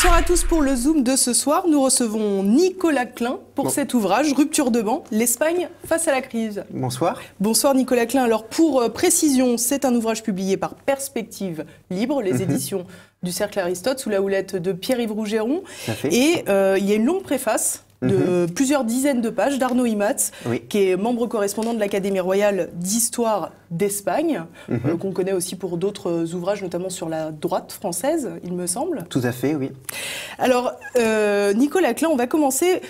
Bonsoir à tous pour le Zoom de ce soir. Nous recevons Nicolas Klein pour cet ouvrage, Rupture de banc, l'Espagne face à la crise. Bonsoir. Bonsoir Nicolas Klein. Alors pour précision, c'est un ouvrage publié par Perspective Libre, les éditions du Cercle Aristote, sous la houlette de Pierre-Yves Rougeron. Et il y a une longue préface de plusieurs dizaines de pages d'Arnaud Imaz, qui est membre correspondant de l'Académie royale d'histoire d'Espagne, qu'on connaît aussi pour d'autres ouvrages, notamment sur la droite française, il me semble. Tout à fait, oui. Alors, Nicolas Klein, on va commencer.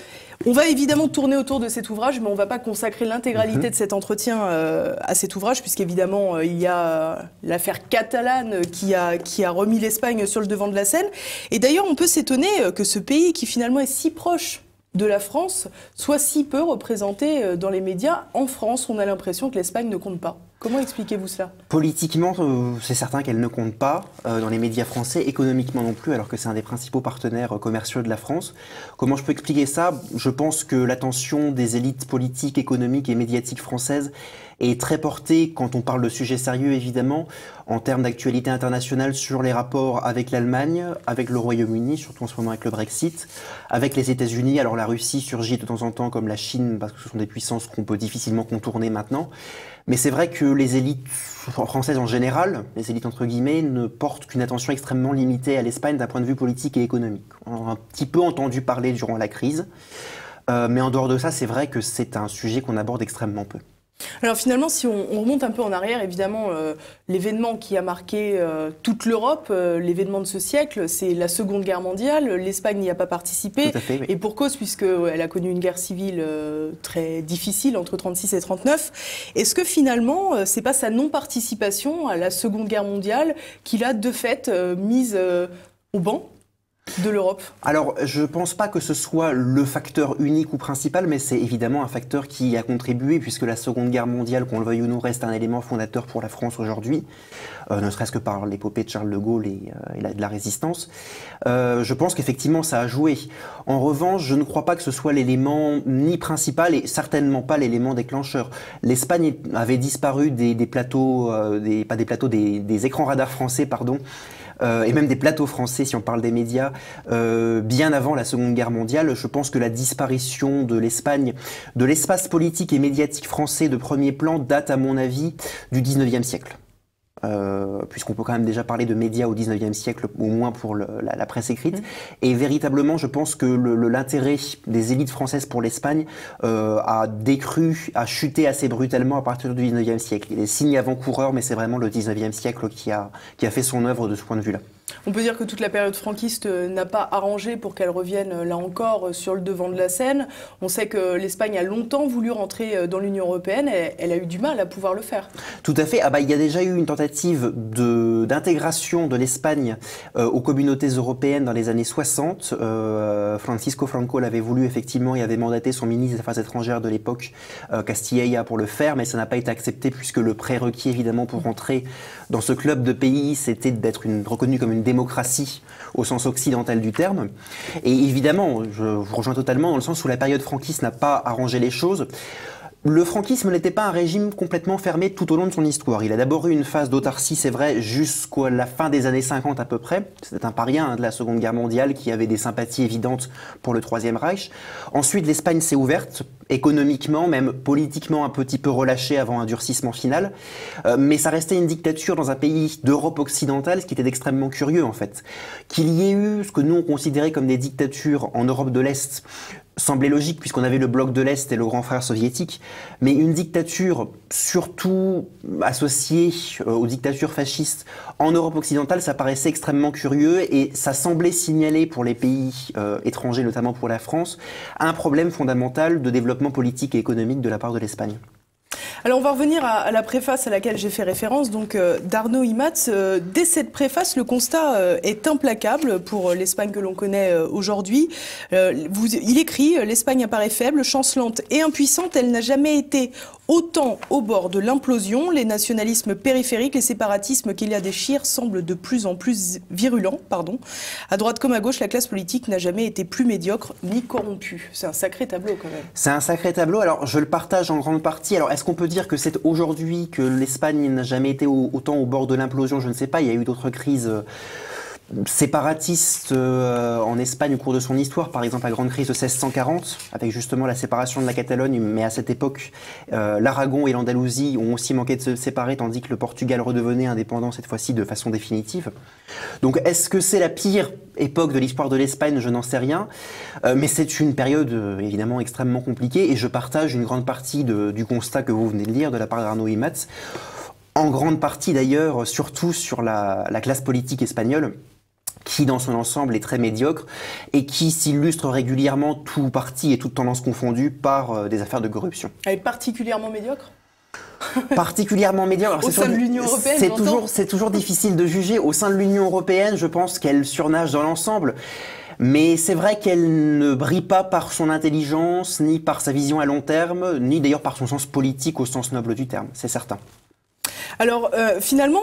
On va évidemment tourner autour de cet ouvrage, mais on ne va pas consacrer l'intégralité de cet entretien à cet ouvrage, puisqu'évidemment, il y a l'affaire catalane qui a remis l'Espagne sur le devant de la scène. Et d'ailleurs, on peut s'étonner que ce pays, qui finalement est si proche de la France, soit si peu représenté dans les médias. En France, on a l'impression que l'Espagne ne compte pas. Comment expliquez-vous cela ? Politiquement, c'est certain qu'elle ne compte pas dans les médias français, économiquement non plus, alors que c'est un des principaux partenaires commerciaux de la France. Comment je peux expliquer ça ? Je pense que l'attention des élites politiques, économiques et médiatiques françaises est très portée, quand on parle de sujets sérieux évidemment, en termes d'actualité internationale sur les rapports avec l'Allemagne, avec le Royaume-Uni, surtout en ce moment avec le Brexit, avec les États-Unis. Alors la Russie surgit de temps en temps, comme la Chine, parce que ce sont des puissances qu'on peut difficilement contourner maintenant. Mais c'est vrai que les élites françaises en général, les élites entre guillemets, ne portent qu'une attention extrêmement limitée à l'Espagne d'un point de vue politique et économique. On a un petit peu entendu parler durant la crise, mais en dehors de ça, c'est vrai que c'est un sujet qu'on aborde extrêmement peu. Alors finalement, si on remonte un peu en arrière, évidemment, l'événement qui a marqué toute l'Europe, l'événement de ce siècle, c'est la Seconde Guerre mondiale. L'Espagne n'y a pas participé, et pour cause, puisqu'elle a connu une guerre civile très difficile entre 1936 et 1939. Est-ce que finalement, c'est pas sa non-participation à la Seconde Guerre mondiale qui l'a de fait mise au banc de l'Europe? Alors, je pense pas que ce soit le facteur unique ou principal, mais c'est évidemment un facteur qui a contribué, puisque la Seconde Guerre mondiale, qu'on le veuille ou non, reste un élément fondateur pour la France aujourd'hui, ne serait-ce que par l'épopée de Charles de Gaulle et de la Résistance. Je pense qu'effectivement, ça a joué. En revanche, je ne crois pas que ce soit l'élément ni principal et certainement pas l'élément déclencheur. L'Espagne avait disparu des plateaux, des écrans radars français, pardon, et même des plateaux français, si on parle des médias, bien avant la Seconde Guerre mondiale. Je pense que la disparition de l'Espagne, de l'espace politique et médiatique français de premier plan, date, à mon avis, du XIXe siècle. Puisqu'on peut quand même déjà parler de médias au XIXe siècle, au moins pour la presse écrite. Et véritablement, je pense que l'intérêt des élites françaises pour l'Espagne a décru, a chuté assez brutalement à partir du XIXe siècle. Il y a des signes avant-coureurs, mais c'est vraiment le XIXe siècle qui a fait son œuvre de ce point de vue-là. On peut dire que toute la période franquiste n'a pas arrangé pour qu'elle revienne, là encore, sur le devant de la scène. On sait que l'Espagne a longtemps voulu rentrer dans l'Union européenne et elle a eu du mal à pouvoir le faire. Tout à fait. Il y a déjà eu une tentative d'intégration de l'Espagne aux communautés européennes dans les années 60. Francisco Franco l'avait voulu effectivement et avait mandaté son ministre des Affaires étrangères de l'époque, Castilla, pour le faire, mais ça n'a pas été accepté puisque le prérequis évidemment pour rentrer dans ce club de pays, c'était d'être reconnu comme une démocratie au sens occidental du terme. Et évidemment, je vous rejoins totalement dans le sens où la période franquiste n'a pas arrangé les choses. Le franquisme n'était pas un régime complètement fermé tout au long de son histoire. Il a d'abord eu une phase d'autarcie, c'est vrai, jusqu'à la fin des années 50 à peu près. C'était un paria de la Seconde Guerre mondiale qui avait des sympathies évidentes pour le Troisième Reich. Ensuite, l'Espagne s'est ouverte, économiquement, même politiquement un petit peu relâchée avant un durcissement final. Mais ça restait une dictature dans un pays d'Europe occidentale, ce qui était extrêmement curieux en fait. Qu'il y ait eu ce que nous on considérait comme des dictatures en Europe de l'Est, semblait logique puisqu'on avait le bloc de l'Est et le grand frère soviétique, mais une dictature surtout associée aux dictatures fascistes en Europe occidentale, ça paraissait extrêmement curieux et ça semblait signaler pour les pays étrangers, notamment pour la France, un problème fondamental de développement politique et économique de la part de l'Espagne. Alors on va revenir à la préface à laquelle j'ai fait référence, donc d'Arnaud Imaz. Dès cette préface, le constat est implacable pour l'Espagne que l'on connaît aujourd'hui. Il écrit « L'Espagne apparaît faible, chancelante et impuissante. Elle n'a jamais été autant au bord de l'implosion. Les nationalismes périphériques, les séparatismes qui la déchirent semblent de plus en plus virulents. À droite comme à gauche, la classe politique n'a jamais été plus médiocre ni corrompue. » C'est un sacré tableau quand même. C'est un sacré tableau. Alors je le partage en grande partie. Alors est-ce qu'on peut dire que c'est aujourd'hui que l'Espagne n'a jamais été autant au bord de l'implosion? Je ne sais pas. Il y a eu d'autres crises séparatiste en Espagne au cours de son histoire, par exemple la grande crise de 1640, avec justement la séparation de la Catalogne, mais à cette époque, l'Aragon et l'Andalousie ont aussi manqué de se séparer, tandis que le Portugal redevenait indépendant cette fois-ci de façon définitive. Donc est-ce que c'est la pire époque de l'histoire de l'Espagne? Je n'en sais rien, mais c'est une période évidemment extrêmement compliquée, et je partage une grande partie du constat que vous venez de lire de la part d'Arnaud Imaz, en grande partie d'ailleurs, surtout sur la classe politique espagnole, qui dans son ensemble est très médiocre et qui s'illustre régulièrement, tout parti et toute tendance confondue, par des affaires de corruption. Elle est particulièrement médiocre? Particulièrement médiocre. Au sein de l'Union européenne, c'est toujours difficile de juger. Au sein de l'Union européenne, je pense qu'elle surnage dans l'ensemble. Mais c'est vrai qu'elle ne brille pas par son intelligence, ni par sa vision à long terme, ni d'ailleurs par son sens politique au sens noble du terme, c'est certain. Alors finalement,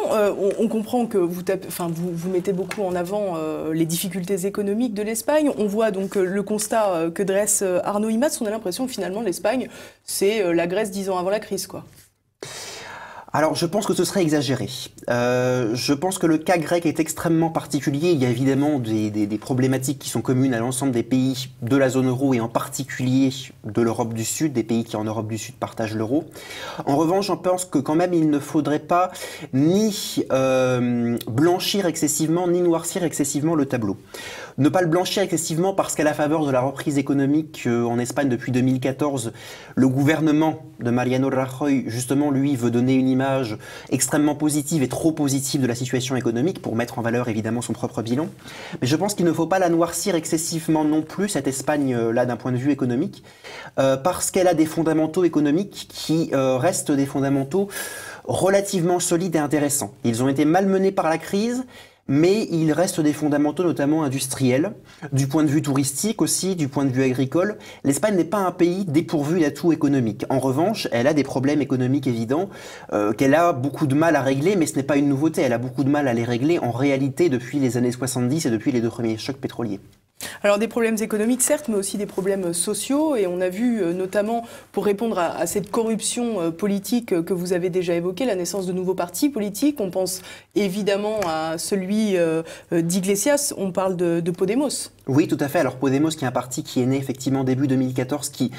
on comprend que vous mettez beaucoup en avant les difficultés économiques de l'Espagne. On voit donc le constat que dresse Arnaud Imaz. On a l'impression que finalement l'Espagne, c'est la Grèce 10 ans avant la crise, quoi. Alors, je pense que ce serait exagéré. Je pense que le cas grec est extrêmement particulier. Il y a évidemment des problématiques qui sont communes à l'ensemble des pays de la zone euro et en particulier de l'Europe du Sud, des pays qui en Europe du Sud partagent l'euro. En revanche, je pense que quand même il ne faudrait pas ni blanchir excessivement, ni noircir excessivement le tableau. Ne pas le blanchir excessivement parce qu'à la faveur de la reprise économique en Espagne depuis 2014, le gouvernement de Mariano Rajoy, justement, lui, veut donner une image extrêmement positive et trop positive de la situation économique pour mettre en valeur, évidemment, son propre bilan. Mais je pense qu'il ne faut pas la noircir excessivement non plus, cette Espagne-là, d'un point de vue économique, parce qu'elle a des fondamentaux économiques qui restent des fondamentaux relativement solides et intéressants. Ils ont été malmenés par la crise, mais il reste des fondamentaux notamment industriels, du point de vue touristique aussi, du point de vue agricole. L'Espagne n'est pas un pays dépourvu d'atouts économiques. En revanche, elle a des problèmes économiques évidents qu'elle a beaucoup de mal à régler, mais ce n'est pas une nouveauté, elle a beaucoup de mal à les régler en réalité depuis les années 70 et depuis les 2 premiers chocs pétroliers. Alors des problèmes économiques certes, mais aussi des problèmes sociaux, et on a vu notamment, pour répondre à cette corruption politique que vous avez déjà évoquée, la naissance de nouveaux partis politiques. On pense évidemment à celui d'Iglesias, on parle de Podemos. Oui, tout à fait. Alors Podemos, qui est un parti qui est né effectivement début 2014, qui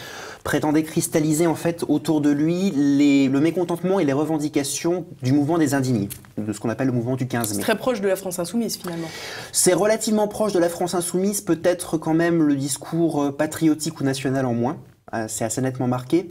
prétendait cristalliser en fait autour de lui le mécontentement et les revendications du mouvement des indignés, de ce qu'on appelle le mouvement du 15 mai. C'est très proche de la France insoumise finalement. C'est relativement proche de la France insoumise, peut-être quand même le discours patriotique ou national en moins. C'est assez nettement marqué.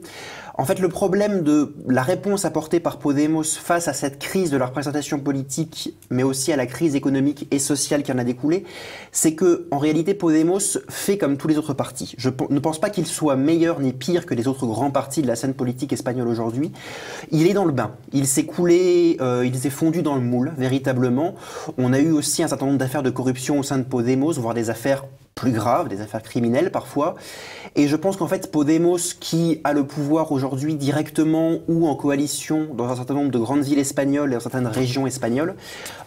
En fait, le problème de la réponse apportée par Podemos face à cette crise de la représentation politique, mais aussi à la crise économique et sociale qui en a découlé, c'est que, en réalité, Podemos fait comme tous les autres partis. Je ne pense pas qu'il soit meilleur ni pire que les autres grands partis de la scène politique espagnole aujourd'hui. Il est dans le bain. Il s'est coulé, il s'est fondu dans le moule, véritablement. On a eu aussi un certain nombre d'affaires de corruption au sein de Podemos, voire des affaires plus graves, des affaires criminelles parfois. Et je pense qu'en fait, Podemos, qui a le pouvoir aujourd'hui directement ou en coalition dans un certain nombre de grandes villes espagnoles et dans certaines régions espagnoles,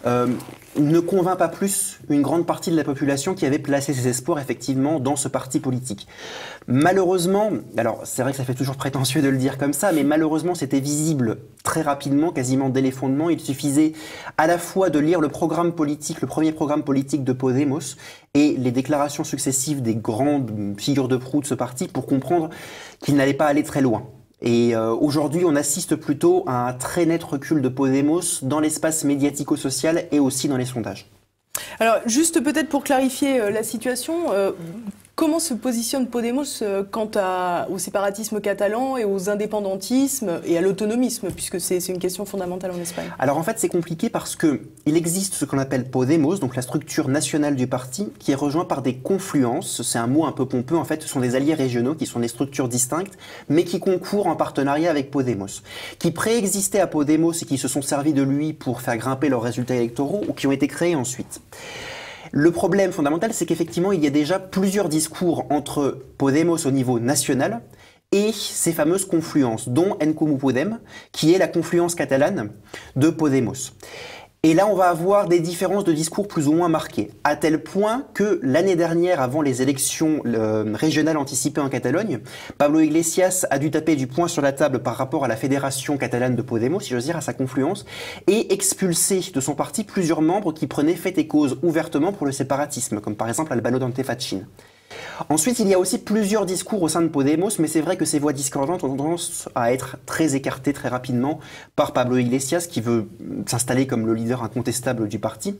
ne convainc pas plus une grande partie de la population qui avait placé ses espoirs effectivement dans ce parti politique. Malheureusement, alors c'est vrai que ça fait toujours prétentieux de le dire comme ça, mais malheureusement c'était visible très rapidement, quasiment dès les fondements. Il suffisait à la fois de lire le programme politique, le premier programme politique de Podemos et les déclarations successives des grandes figures de proue de ce parti pour comprendre qu'il n'allait pas aller très loin. Et aujourd'hui, on assiste plutôt à un très net recul de Podemos dans l'espace médiatico-social et aussi dans les sondages. Alors, juste peut-être pour clarifier la situation, comment se positionne Podemos quant au séparatisme catalan et aux indépendantismes et à l'autonomisme, puisque c'est une question fondamentale en Espagne? Alors en fait, c'est compliqué parce qu'il existe ce qu'on appelle Podemos, donc la structure nationale du parti, qui est rejoint par des confluences. C'est un mot un peu pompeux, en fait, ce sont des alliés régionaux qui sont des structures distinctes, mais qui concourent en partenariat avec Podemos, qui préexistaient à Podemos et qui se sont servis de lui pour faire grimper leurs résultats électoraux ou qui ont été créés ensuite. Le problème fondamental, c'est qu'effectivement, il y a déjà plusieurs discours entre Podemos au niveau national et ces fameuses confluences, dont En Comú Podem, qui est la confluence catalane de Podemos. Et là, on va avoir des différences de discours plus ou moins marquées, à tel point que l'année dernière, avant les élections régionales anticipées en Catalogne, Pablo Iglesias a dû taper du poing sur la table par rapport à la fédération catalane de Podemos, si j'ose dire, à sa confluence, et expulser de son parti plusieurs membres qui prenaient fait et cause ouvertement pour le séparatisme, comme par exemple Albano Dante Fachin. Ensuite, il y a aussi plusieurs discours au sein de Podemos, mais c'est vrai que ces voix discordantes ont tendance à être très écartées très rapidement par Pablo Iglesias, qui veut s'installer comme le leader incontestable du parti.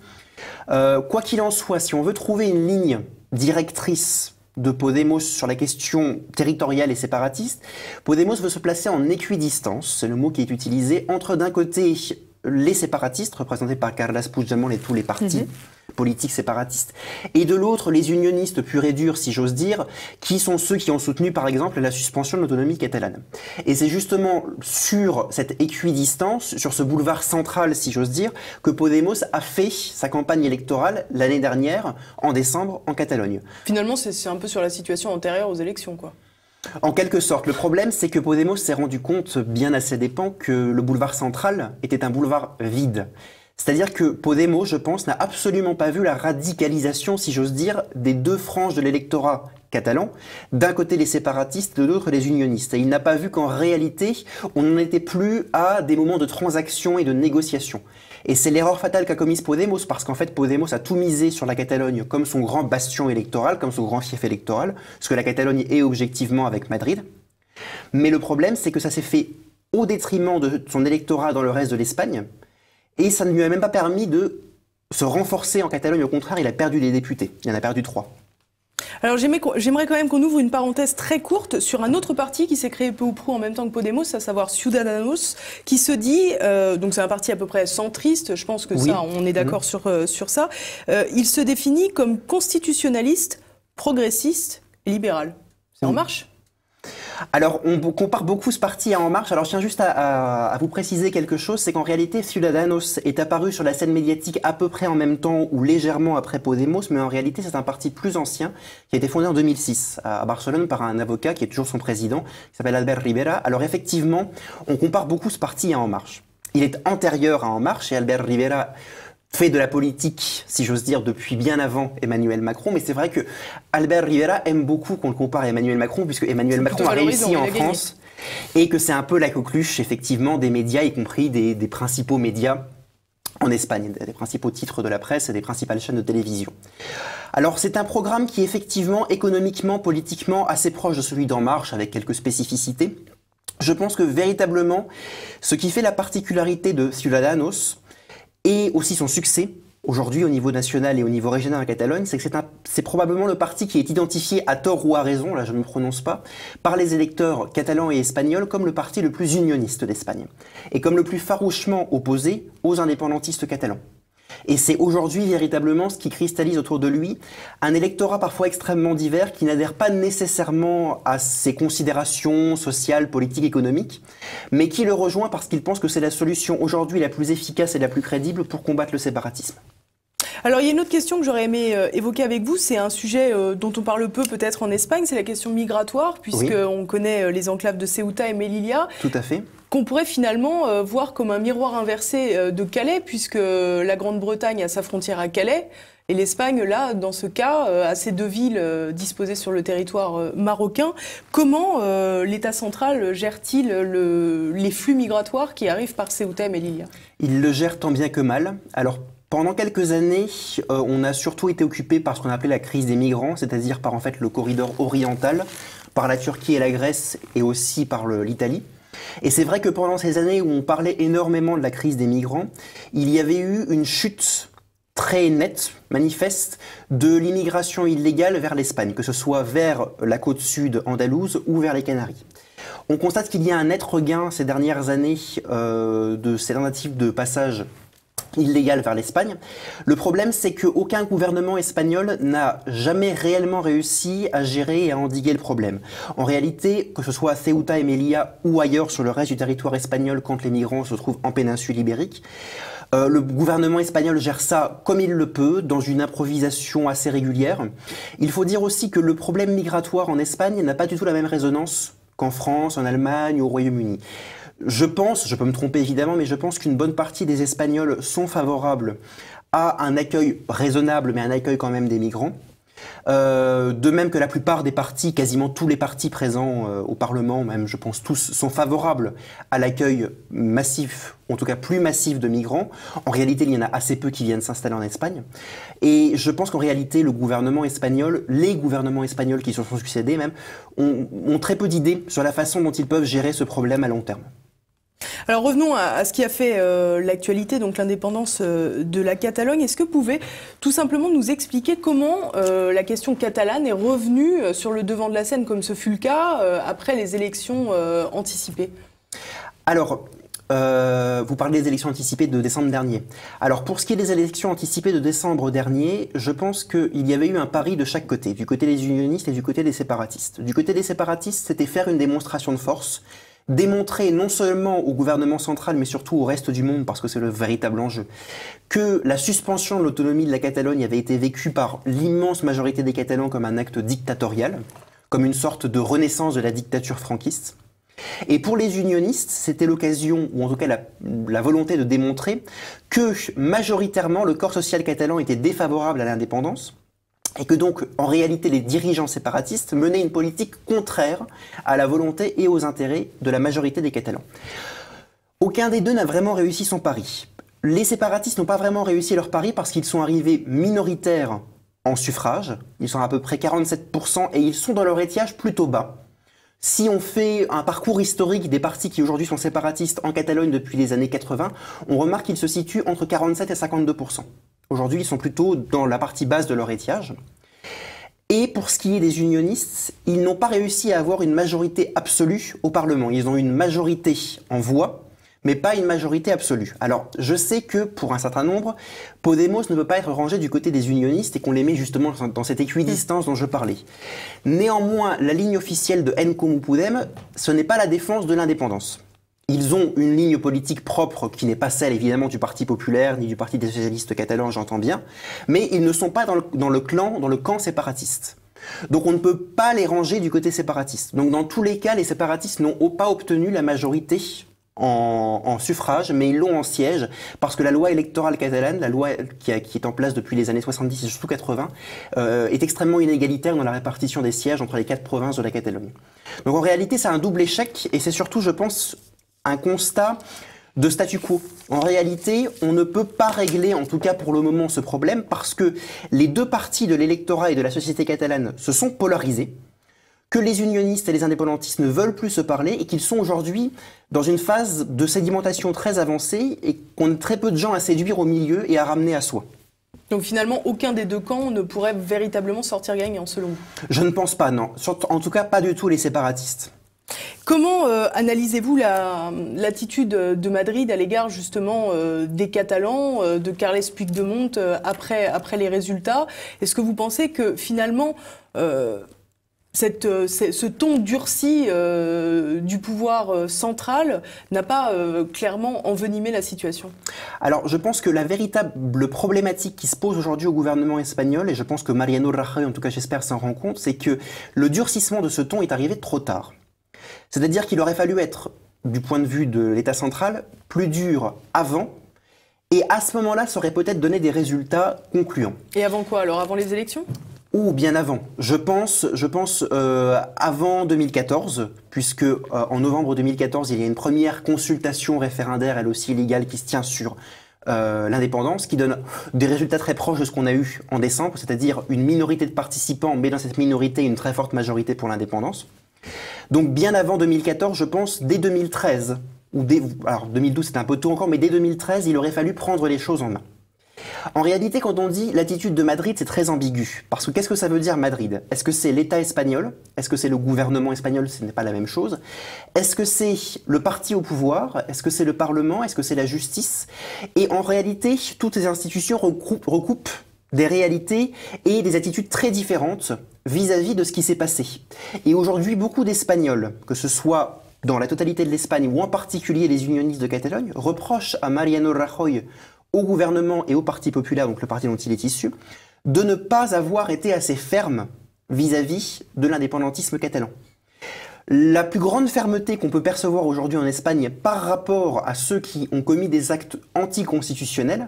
Quoi qu'il en soit, si on veut trouver une ligne directrice de Podemos sur la question territoriale et séparatiste, Podemos veut se placer en équidistance, c'est le mot qui est utilisé, entre d'un côté les séparatistes, représentés par Carles Puigdemont et tous les partis politiques séparatistes, et de l'autre les unionistes purs et durs, si j'ose dire, qui sont ceux qui ont soutenu par exemple la suspension de l'autonomie catalane. Et c'est justement sur cette équidistance, sur ce boulevard central, si j'ose dire, que Podemos a fait sa campagne électorale l'année dernière, en décembre, en Catalogne. Finalement, c'est un peu sur la situation antérieure aux élections, quoi. En quelque sorte. Le problème, c'est que Podemos s'est rendu compte, bien à ses dépens, que le boulevard central était un boulevard vide. C'est-à-dire que Podemos, je pense, n'a absolument pas vu la radicalisation, si j'ose dire, des deux franges de l'électorat catalan. D'un côté les séparatistes, de l'autre les unionistes. Et il n'a pas vu qu'en réalité, on n'en était plus à des moments de transaction et de négociation. Et c'est l'erreur fatale qu'a commise Podemos, parce qu'en fait Podemos a tout misé sur la Catalogne comme son grand bastion électoral, comme son grand fief électoral, ce que la Catalogne est objectivement avec Madrid. Mais le problème, c'est que ça s'est fait au détriment de son électorat dans le reste de l'Espagne, et ça ne lui a même pas permis de se renforcer en Catalogne. Au contraire, il a perdu des députés, il en a perdu 3. Alors j'aimerais quand même qu'on ouvre une parenthèse très courte sur un autre parti qui s'est créé peu ou prou en même temps que Podemos, à savoir Ciudadanos, qui se dit, donc c'est un parti à peu près centriste, je pense que oui, ça, on est d'accord sur ça, il se définit comme constitutionnaliste, progressiste et libéral. C'est En Marche ? Alors, on compare beaucoup ce parti à En Marche. Alors, je tiens juste à vous préciser quelque chose, c'est qu'en réalité, Ciudadanos est apparu sur la scène médiatique à peu près en même temps ou légèrement après Podemos, mais en réalité, c'est un parti plus ancien qui a été fondé en 2006 à Barcelone par un avocat qui est toujours son président, qui s'appelle Albert Rivera. Alors, effectivement, on compare beaucoup ce parti à En Marche. Il est antérieur à En Marche et Albert Rivera fait de la politique, si j'ose dire, depuis bien avant Emmanuel Macron, mais c'est vrai que Albert Rivera aime beaucoup qu'on le compare à Emmanuel Macron, puisque Emmanuel Macron a réussi en France, et que c'est un peu la coqueluche, effectivement, des médias, y compris des principaux médias en Espagne, des principaux titres de la presse et des principales chaînes de télévision. Alors c'est un programme qui est effectivement économiquement, politiquement assez proche de celui d'En Marche, avec quelques spécificités. Je pense que véritablement, ce qui fait la particularité de Ciudadanos, et aussi son succès, aujourd'hui au niveau national et au niveau régional en Catalogne, c'est que c'est probablement le parti qui est identifié à tort ou à raison, là je ne me prononce pas, par les électeurs catalans et espagnols comme le parti le plus unioniste d'Espagne, et comme le plus farouchement opposé aux indépendantistes catalans. Et c'est aujourd'hui véritablement ce qui cristallise autour de lui un électorat parfois extrêmement divers qui n'adhère pas nécessairement à ses considérations sociales, politiques, économiques, mais qui le rejoint parce qu'il pense que c'est la solution aujourd'hui la plus efficace et la plus crédible pour combattre le séparatisme. Alors il y a une autre question que j'aurais aimé évoquer avec vous, c'est un sujet dont on parle peu peut-être en Espagne, c'est la question migratoire, puisqu'on connaît les enclaves de Ceuta et Melilla. Tout à fait. Qu'on pourrait finalement voir comme un miroir inversé de Calais, puisque la Grande-Bretagne a sa frontière à Calais, et l'Espagne, là, dans ce cas, a ces deux villes disposées sur le territoire marocain. Comment l'État central gère-t-il les flux migratoires qui arrivent par Ceuta et Melilla ? Il le gère tant bien que mal. Alors, pendant quelques années, on a surtout été occupé par ce qu'on appelait la crise des migrants, c'est-à-dire par en fait le corridor oriental, par la Turquie et la Grèce, et aussi par l'Italie. Et c'est vrai que pendant ces années où on parlait énormément de la crise des migrants, il y avait eu une chute très nette, manifeste, de l'immigration illégale vers l'Espagne, que ce soit vers la côte sud andalouse ou vers les Canaries. On constate qu'il y a un net regain ces dernières années de ces tentatives de passage illégale vers l'Espagne. Le problème, c'est qu'aucun gouvernement espagnol n'a jamais réellement réussi à gérer et à endiguer le problème. En réalité, que ce soit à Ceuta et Melilla ou ailleurs sur le reste du territoire espagnol quand les migrants se trouvent en péninsule ibérique, le gouvernement espagnol gère ça comme il le peut, dans une improvisation assez régulière. Il faut dire aussi que le problème migratoire en Espagne n'a pas du tout la même résonance qu'en France, en Allemagne ou au Royaume-Uni. Je pense, je peux me tromper évidemment, mais je pense qu'une bonne partie des Espagnols sont favorables à un accueil raisonnable, mais un accueil quand même des migrants. De même que la plupart des partis, quasiment tous les partis présents au Parlement, même je pense tous, sont favorables à l'accueil massif, en tout cas plus massif de migrants. En réalité, il y en a assez peu qui viennent s'installer en Espagne. Et je pense qu'en réalité, le gouvernement espagnol, les gouvernements espagnols qui se sont succédés même, ont très peu d'idées sur la façon dont ils peuvent gérer ce problème à long terme. Alors revenons à ce qui a fait l'actualité, donc l'indépendance de la Catalogne. Est-ce que vous pouvez tout simplement nous expliquer comment la question catalane est revenue sur le devant de la scène, comme ce fut le cas après les élections anticipées? Alors, vous parlez des élections anticipées de décembre dernier. Alors, pour ce qui est des élections anticipées de décembre dernier, je pense qu'il y avait eu un pari de chaque côté, du côté des unionistes et du côté des séparatistes. Du côté des séparatistes, c'était faire une démonstration de force, démontrer non seulement au gouvernement central, mais surtout au reste du monde, parce que c'est le véritable enjeu, que la suspension de l'autonomie de la Catalogne avait été vécue par l'immense majorité des Catalans comme un acte dictatorial, comme une sorte de renaissance de la dictature franquiste. Et pour les unionistes, c'était l'occasion, ou en tout cas la volonté de démontrer que majoritairement le corps social catalan était défavorable à l'indépendance, et que donc, en réalité, les dirigeants séparatistes menaient une politique contraire à la volonté et aux intérêts de la majorité des Catalans. Aucun des deux n'a vraiment réussi son pari. Les séparatistes n'ont pas vraiment réussi leur pari parce qu'ils sont arrivés minoritaires en suffrage. Ils sont à peu près 47% et ils sont dans leur étiage plutôt bas. Si on fait un parcours historique des partis qui aujourd'hui sont séparatistes en Catalogne depuis les années 80, on remarque qu'ils se situent entre 47 et 52%. Aujourd'hui, ils sont plutôt dans la partie basse de leur étiage. Et pour ce qui est des unionistes, ils n'ont pas réussi à avoir une majorité absolue au Parlement. Ils ont une majorité en voix, mais pas une majorité absolue. Alors, je sais que pour un certain nombre, Podemos ne peut pas être rangé du côté des unionistes et qu'on les met justement dans cette équidistance dont je parlais. Néanmoins, la ligne officielle de En Comú Podem, ce n'est pas la défense de l'indépendance. Ils ont une ligne politique propre qui n'est pas celle évidemment du Parti populaire ni du Parti des socialistes catalans, j'entends bien, mais ils ne sont pas dans le camp séparatiste. Donc on ne peut pas les ranger du côté séparatiste. Donc dans tous les cas, les séparatistes n'ont pas obtenu la majorité en suffrage, mais ils l'ont en siège, parce que la loi électorale catalane, la loi qui est en place depuis les années 70 et surtout 80, est extrêmement inégalitaire dans la répartition des sièges entre les 4 provinces de la Catalogne. Donc en réalité, c'est un double échec, et c'est surtout, je pense, un constat de statu quo. En réalité, on ne peut pas régler, en tout cas pour le moment, ce problème, parce que les deux parties de l'électorat et de la société catalane se sont polarisés, que les unionistes et les indépendantistes ne veulent plus se parler et qu'ils sont aujourd'hui dans une phase de sédimentation très avancée et qu'on a très peu de gens à séduire au milieu et à ramener à soi. Donc finalement, aucun des deux camps ne pourrait véritablement sortir gagnant, selon vous? Je ne pense pas, non. En tout cas, pas du tout les séparatistes. Comment analysez-vous l'attitude de Madrid à l'égard justement des Catalans, de Carles Puigdemont après les résultats? Est-ce que vous pensez que finalement ce ton durci du pouvoir central n'a pas clairement envenimé la situation? Alors, je pense que la véritable problématique qui se pose aujourd'hui au gouvernement espagnol, et je pense que Mariano Rajoy, en tout cas j'espère, s'en rend compte, c'est que le durcissement de ce ton est arrivé trop tard. C'est-à-dire qu'il aurait fallu être, du point de vue de l'État central, plus dur avant, et à ce moment-là, ça aurait peut-être donné des résultats concluants. Et avant quoi alors? Avant les élections? Ou bien avant. Je pense avant 2014, puisque en novembre 2014, il y a une première consultation référendaire, elle aussi illégale, qui se tient sur l'indépendance, qui donne des résultats très proches de ce qu'on a eu en décembre, c'est-à-dire une minorité de participants, mais dans cette minorité, une très forte majorité pour l'indépendance. Donc bien avant 2014, je pense, dès 2013, alors 2012 c'était un peu tôt encore, mais dès 2013, il aurait fallu prendre les choses en main. En réalité, quand on dit l'attitude de Madrid, c'est très ambigu. Parce que qu'est-ce que ça veut dire Madrid? Est-ce que c'est l'État espagnol? Est-ce que c'est le gouvernement espagnol? Ce n'est pas la même chose. Est-ce que c'est le parti au pouvoir? Est-ce que c'est le Parlement? Est-ce que c'est la justice? Et en réalité, toutes ces institutions recoupent des réalités et des attitudes très différentes vis-à-vis de ce qui s'est passé. Et aujourd'hui, beaucoup d'Espagnols, que ce soit dans la totalité de l'Espagne ou en particulier les unionistes de Catalogne, reprochent à Mariano Rajoy, au gouvernement et au Parti populaire, donc le parti dont il est issu, de ne pas avoir été assez ferme vis-à-vis de l'indépendantisme catalan. La plus grande fermeté qu'on peut percevoir aujourd'hui en Espagne par rapport à ceux qui ont commis des actes anticonstitutionnels,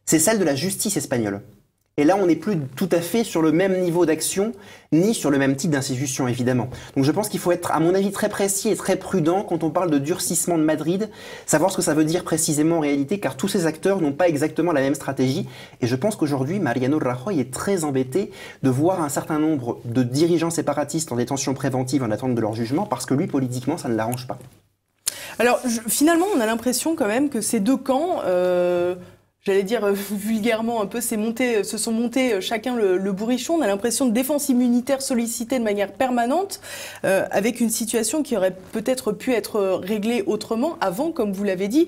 c'est celle de la justice espagnole. Et là, on n'est plus tout à fait sur le même niveau d'action, ni sur le même type d'institution, évidemment. Donc je pense qu'il faut être, à mon avis, très précis et très prudent quand on parle de durcissement de Madrid, savoir ce que ça veut dire précisément en réalité, car tous ces acteurs n'ont pas exactement la même stratégie. Et je pense qu'aujourd'hui, Mariano Rajoy est très embêté de voir un certain nombre de dirigeants séparatistes en détention préventive en attente de leur jugement, parce que lui, politiquement, ça ne l'arrange pas. Alors, finalement, on a l'impression quand même que ces deux camps... j'allais dire vulgairement un peu, se sont montés chacun le bourrichon. On a l'impression de défense immunitaire sollicitée de manière permanente, avec une situation qui aurait peut-être pu être réglée autrement avant, comme vous l'avez dit.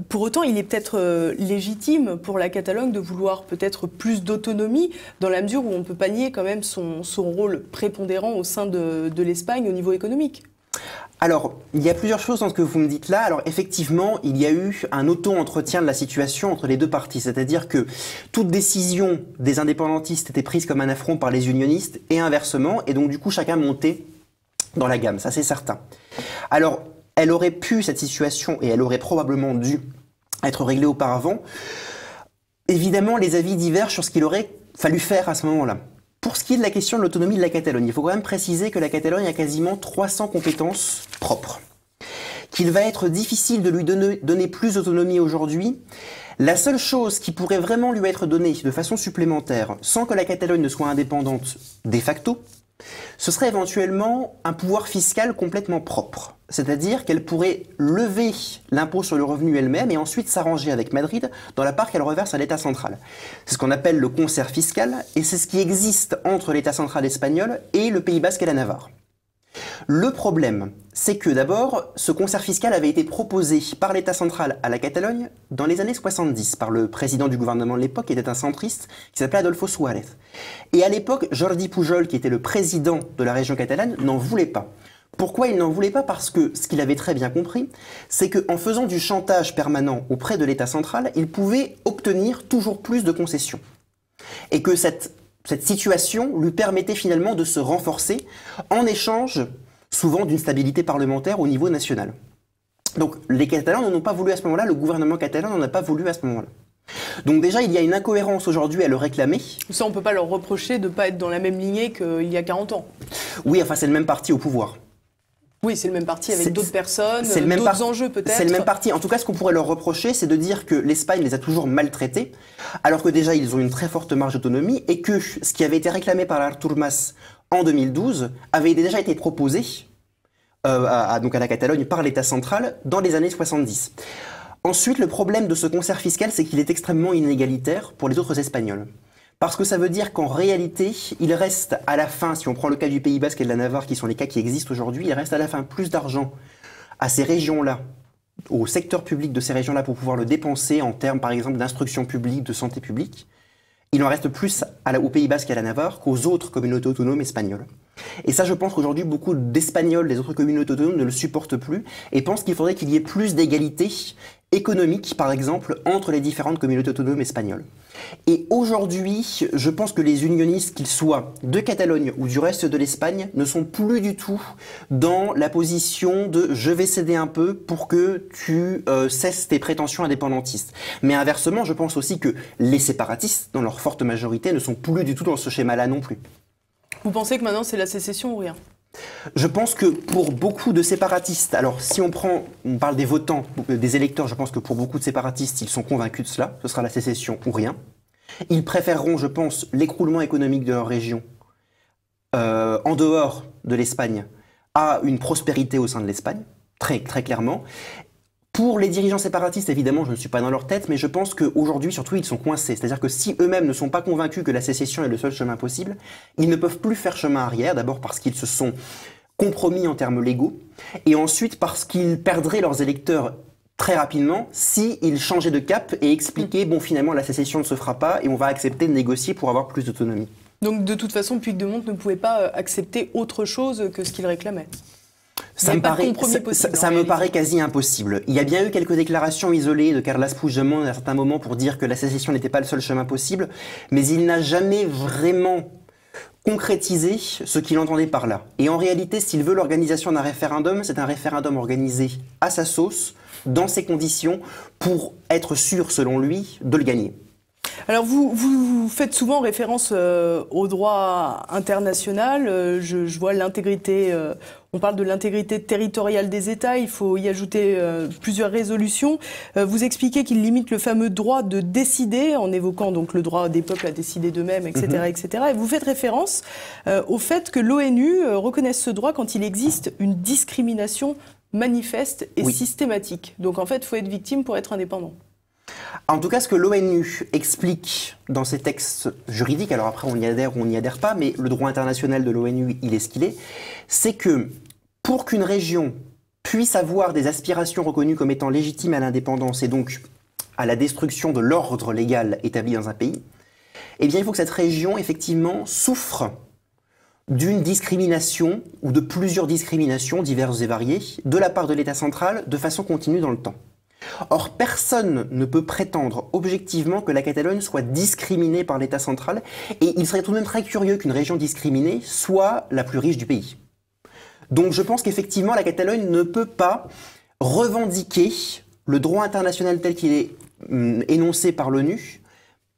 Pour autant, il est peut-être légitime pour la Catalogne de vouloir peut-être plus d'autonomie, dans la mesure où on peut pas nier quand même son rôle prépondérant au sein de l'Espagne au niveau économique. Alors, il y a plusieurs choses dans ce que vous me dites là. Alors, effectivement, il y a eu un auto-entretien de la situation entre les deux parties. C'est-à-dire que toute décision des indépendantistes était prise comme un affront par les unionistes et inversement. Et donc, du coup, chacun montait dans la gamme. Ça, c'est certain. Alors, elle aurait pu, cette situation, et elle aurait probablement dû être réglée auparavant. Évidemment, les avis divergent sur ce qu'il aurait fallu faire à ce moment-là. Pour ce qui est de la question de l'autonomie de la Catalogne, il faut quand même préciser que la Catalogne a quasiment 300 compétences propres, qu'il va être difficile de lui donner plus d'autonomie aujourd'hui. La seule chose qui pourrait vraiment lui être donnée de façon supplémentaire, sans que la Catalogne ne soit indépendante de facto, ce serait éventuellement un pouvoir fiscal complètement propre. C'est-à-dire qu'elle pourrait lever l'impôt sur le revenu elle-même et ensuite s'arranger avec Madrid dans la part qu'elle reverse à l'État central. C'est ce qu'on appelle le concert fiscal et c'est ce qui existe entre l'État central espagnol et le Pays Basque et la Navarre. Le problème, c'est que d'abord, ce concert fiscal avait été proposé par l'État central à la Catalogne dans les années 70 par le président du gouvernement de l'époque, qui était un centriste, qui s'appelait Adolfo Suárez. Et à l'époque, Jordi Pujol, qui était le président de la région catalane, n'en voulait pas. Pourquoi il n'en voulait pas? Parce que ce qu'il avait très bien compris, c'est qu'en faisant du chantage permanent auprès de l'État central, il pouvait obtenir toujours plus de concessions. Et que cette situation lui permettait finalement de se renforcer en échange souvent d'une stabilité parlementaire au niveau national. Donc les Catalans n'en ont pas voulu à ce moment-là, le gouvernement catalan n'en a pas voulu à ce moment-là. Donc déjà, il y a une incohérence aujourd'hui à le réclamer. Ça, on ne peut pas leur reprocher de ne pas être dans la même lignée qu'il y a 40 ans. Oui, enfin c'est le même parti au pouvoir. Oui, c'est le même parti avec d'autres personnes, d'autres enjeux peut-être. C'est le même parti. En tout cas, ce qu'on pourrait leur reprocher, c'est de dire que l'Espagne les a toujours maltraités, alors que déjà, ils ont une très forte marge d'autonomie, et que ce qui avait été réclamé par Artur Mas en 2012 avait déjà été proposé donc à la Catalogne par l'État central dans les années 70. Ensuite, le problème de ce concert fiscal, c'est qu'il est extrêmement inégalitaire pour les autres Espagnols. Parce que ça veut dire qu'en réalité, il reste à la fin, si on prend le cas du Pays Basque et de la Navarre, qui sont les cas qui existent aujourd'hui, il reste à la fin plus d'argent à ces régions-là, au secteur public de ces régions-là, pour pouvoir le dépenser en termes, par exemple, d'instruction publique, de santé publique. Il en reste plus au Pays Basque et à la Navarre qu'aux autres communautés autonomes espagnoles. Et ça, je pense qu'aujourd'hui, beaucoup d'Espagnols des autres communautés autonomes ne le supportent plus et pensent qu'il faudrait qu'il y ait plus d'égalité économique, par exemple, entre les différentes communautés autonomes espagnoles. Et aujourd'hui, je pense que les unionistes, qu'ils soient de Catalogne ou du reste de l'Espagne, ne sont plus du tout dans la position de « je vais céder un peu pour que tu cesses tes prétentions indépendantistes ». Mais inversement, je pense aussi que les séparatistes, dans leur forte majorité, ne sont plus du tout dans ce schéma-là non plus. Vous pensez que maintenant c'est la sécession ou rien? Je pense que pour beaucoup de séparatistes, alors si on parle des votants, des électeurs, je pense que pour beaucoup de séparatistes, ils sont convaincus de cela, ce sera la sécession ou rien. Ils préféreront, je pense, l'écroulement économique de leur région en dehors de l'Espagne à une prospérité au sein de l'Espagne, très, très clairement. Pour les dirigeants séparatistes, évidemment, je ne suis pas dans leur tête, mais je pense qu'aujourd'hui, surtout, ils sont coincés. C'est-à-dire que si eux-mêmes ne sont pas convaincus que la sécession est le seul chemin possible, ils ne peuvent plus faire chemin arrière, d'abord parce qu'ils se sont compromis en termes légaux, et ensuite parce qu'ils perdraient leurs électeurs très rapidement s'ils changeaient de cap et expliquaient, bon, finalement, la sécession ne se fera pas et on va accepter de négocier pour avoir plus d'autonomie. Donc, de toute façon, Puigdemont ne pouvait pas accepter autre chose que ce qu'il réclamait. Ça me paraît quasi impossible. Il y a bien eu quelques déclarations isolées de Carles Puigdemont à un certain moment pour dire que la sécession n'était pas le seul chemin possible, mais il n'a jamais vraiment concrétiser ce qu'il entendait par là. Et en réalité, s'il veut l'organisation d'un référendum, c'est un référendum organisé à sa sauce, dans ses conditions, pour être sûr, selon lui, de le gagner. Alors vous faites souvent référence au droit international, je vois l'intégrité, on parle de l'intégrité territoriale des États, il faut y ajouter plusieurs résolutions. Vous expliquez qu'il limite le fameux droit de décider, en évoquant donc le droit des peuples à décider d'eux-mêmes, etc., etc. Et vous faites référence au fait que l'ONU reconnaisse ce droit quand il existe une discrimination manifeste et systématique. Donc en fait, il faut être victime pour être indépendant. En tout cas, ce que l'ONU explique dans ses textes juridiques, alors après on y adhère ou on n'y adhère pas, mais le droit international de l'ONU, il est ce qu'il est, c'est que pour qu'une région puisse avoir des aspirations reconnues comme étant légitimes à l'indépendance et donc à la destruction de l'ordre légal établi dans un pays, eh bien il faut que cette région, effectivement, souffre d'une discrimination ou de plusieurs discriminations diverses et variées de la part de l'État central de façon continue dans le temps. Or, personne ne peut prétendre objectivement que la Catalogne soit discriminée par l'État central, et il serait tout de même très curieux qu'une région discriminée soit la plus riche du pays. Donc je pense qu'effectivement la Catalogne ne peut pas revendiquer le droit international tel qu'il est énoncé par l'ONU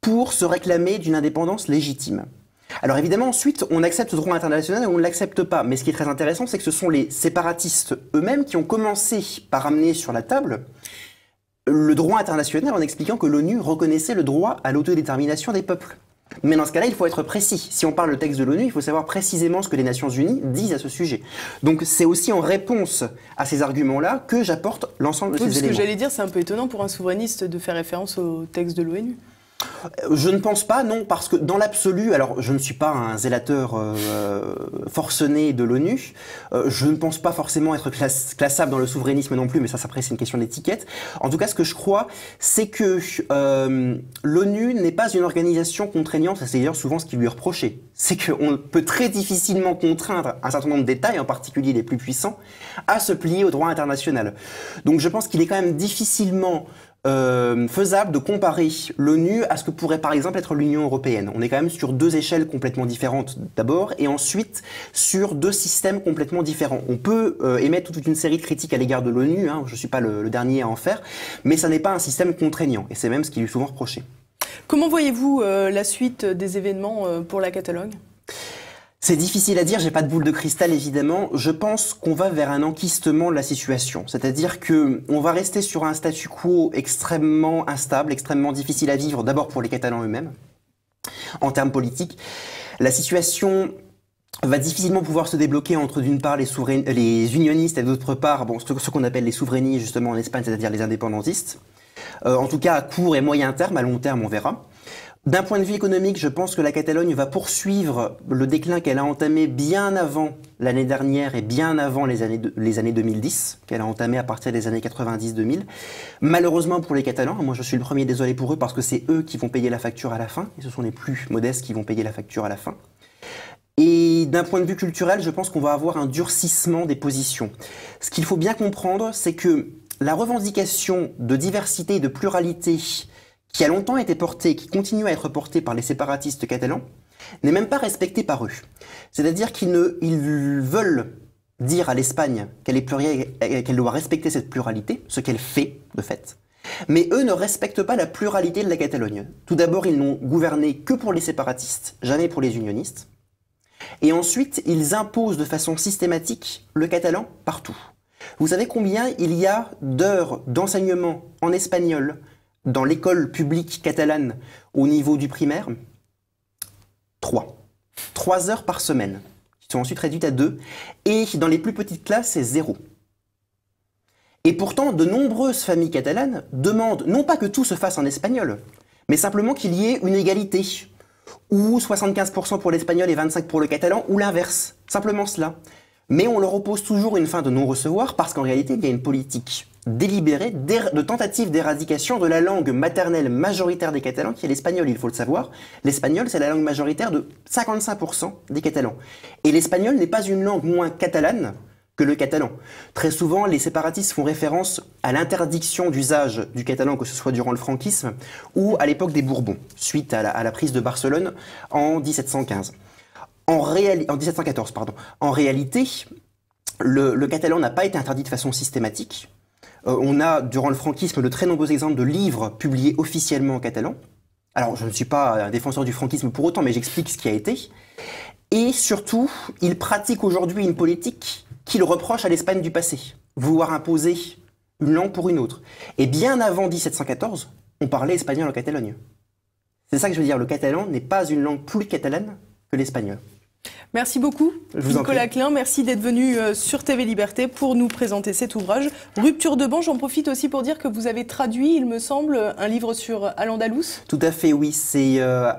pour se réclamer d'une indépendance légitime. Alors évidemment, ensuite, on accepte le droit international ou on ne l'accepte pas. Mais ce qui est très intéressant, c'est que ce sont les séparatistes eux-mêmes qui ont commencé par amener sur la table le droit international en expliquant que l'ONU reconnaissait le droit à l'autodétermination des peuples. Mais dans ce cas-là, il faut être précis. Si on parle du texte de l'ONU, il faut savoir précisément ce que les Nations Unies disent à ce sujet. Donc c'est aussi en réponse à ces arguments-là que j'apporte l'ensemble de ces éléments. Ce que j'allais dire, c'est un peu étonnant pour un souverainiste de faire référence au texte de l'ONU. Je ne pense pas, non, parce que dans l'absolu, alors je ne suis pas un zélateur forcené de l'ONU, je ne pense pas forcément être classable dans le souverainisme non plus, mais ça après c'est une question d'étiquette. En tout cas, ce que je crois, c'est que l'ONU n'est pas une organisation contraignante, c'est d'ailleurs souvent ce qui lui est reproché. C'est qu'on peut très difficilement contraindre un certain nombre d'États, et en particulier les plus puissants, à se plier au droit international. Donc je pense qu'il est quand même difficilement faisable de comparer l'ONU à ce que pourrait par exemple être l'Union européenne. On est quand même sur deux échelles complètement différentes d'abord et ensuite sur deux systèmes complètement différents. On peut émettre toute une série de critiques à l'égard de l'ONU, hein, je ne suis pas le dernier à en faire, mais ça n'est pas un système contraignant et c'est même ce qui lui est souvent reproché. Comment voyez-vous la suite des événements pour la Catalogne ? C'est difficile à dire, j'ai pas de boule de cristal évidemment. Je pense qu'on va vers un enquistement de la situation. C'est-à-dire que on va rester sur un statu quo extrêmement instable, extrêmement difficile à vivre, d'abord pour les Catalans eux-mêmes. En termes politiques, la situation va difficilement pouvoir se débloquer entre d'une part les unionistes et d'autre part ce qu'on appelle les souverainistes justement en Espagne, c'est-à-dire les indépendantistes. En tout cas à court et moyen terme, à long terme on verra. D'un point de vue économique, je pense que la Catalogne va poursuivre le déclin qu'elle a entamé bien avant l'année dernière et bien avant les années 2010, qu'elle a entamé à partir des années 90-2000. Malheureusement pour les Catalans, moi je suis le premier désolé pour eux parce que c'est eux qui vont payer la facture à la fin, et ce sont les plus modestes qui vont payer la facture à la fin. Et d'un point de vue culturel, je pense qu'on va avoir un durcissement des positions. Ce qu'il faut bien comprendre, c'est que la revendication de diversité et de pluralité qui a longtemps été portée, qui continue à être portée par les séparatistes catalans, n'est même pas respectée par eux. C'est-à-dire qu'ils veulent dire à l'Espagne qu'elle est plurielle, qu'elle doit respecter cette pluralité, ce qu'elle fait de fait, mais eux ne respectent pas la pluralité de la Catalogne. Tout d'abord, ils n'ont gouverné que pour les séparatistes, jamais pour les unionistes. Et ensuite, ils imposent de façon systématique le catalan partout. Vous savez combien il y a d'heures d'enseignement en espagnol dans l'école publique catalane au niveau du primaire? 3. 3 heures par semaine, qui sont ensuite réduites à 2. Et dans les plus petites classes, c'est 0. Et pourtant, de nombreuses familles catalanes demandent non pas que tout se fasse en espagnol, mais simplement qu'il y ait une égalité, ou 75% pour l'espagnol et 25% pour le catalan, ou l'inverse. Simplement cela. Mais on leur oppose toujours une fin de non-recevoir parce qu'en réalité, il y a une politique délibérée de tentative d'éradication de la langue maternelle majoritaire des Catalans, qui est l'espagnol, il faut le savoir. L'espagnol, c'est la langue majoritaire de 55% des Catalans. Et l'espagnol n'est pas une langue moins catalane que le catalan. Très souvent, les séparatistes font référence à l'interdiction d'usage du catalan, que ce soit durant le franquisme ou à l'époque des Bourbons, suite à la prise de Barcelone en 1715. En 1714, pardon. En réalité, le catalan n'a pas été interdit de façon systématique. On a, durant le franquisme, de très nombreux exemples de livres publiés officiellement en catalan. Alors, je ne suis pas un défenseur du franquisme pour autant, mais j'explique ce qui a été. Et surtout, il pratique aujourd'hui une politique qu'il reproche à l'Espagne du passé. Vouloir imposer une langue pour une autre. Et bien avant 1714, on parlait espagnol en Catalogne. C'est ça que je veux dire, le catalan n'est pas une langue plus catalane que l'espagnol. Merci beaucoup, Nicolas Klein. Merci d'être venu sur TV Liberté pour nous présenter cet ouvrage. Rupture de banc, j'en profite aussi pour dire que vous avez traduit, il me semble, un livre sur Al-Andalus. Tout à fait, oui.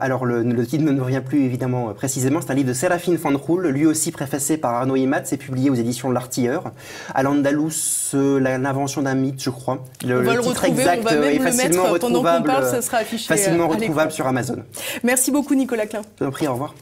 Alors, le titre ne me revient plus évidemment précisément. C'est un livre de Séraphin Fanjul, lui aussi préfacé par Arnaud Imaz. C'est publié aux éditions de l'Artilleur. Al-Andalus, l'invention d'un mythe, je crois. On va le retrouver, on va même le mettre pendant qu'on parle, ça sera affiché. Facilement retrouvable sur Amazon. Merci beaucoup, Nicolas Klein. Je vous en prie, au revoir.